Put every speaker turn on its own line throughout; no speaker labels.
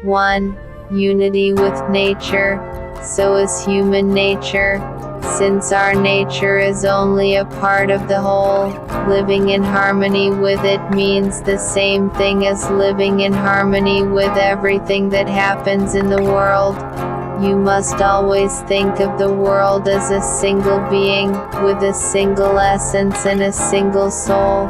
1. Unity with nature. So is human nature. Since our nature is only a part of the whole, living in harmony with it means the same thing as living in harmony with everything that happens in the world. You must always think of the world as a single being, with a single essence and a single soul.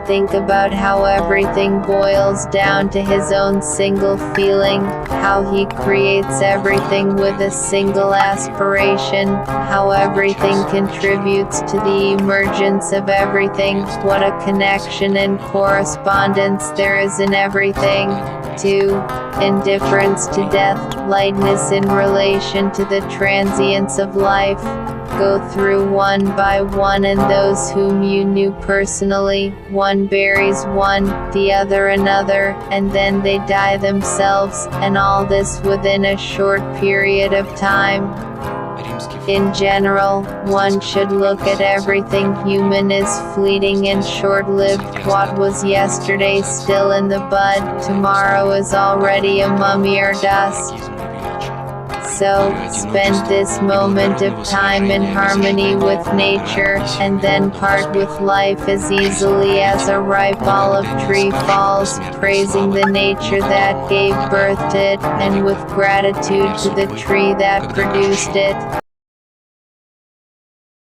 Think about how everything boils down to his own single feeling, how he creates everything with a single aspiration, how everything contributes to the emergence of everything, what a connection and correspondence there is in everything. 2. Indifference to death, lightness in relation to the transience of life. Go through one by one, and those whom you knew personally, one buries one, the other another, and then they die themselves, and all this within a short period of time. In general, one should look at everything human as fleeting and short-lived. What was yesterday still in the bud, tomorrow is already a mummy or dust. So, spend this moment of time in harmony with nature, and then part with life as easily as a ripe olive tree falls, praising the nature that gave birth to it, and with gratitude to the tree that produced it.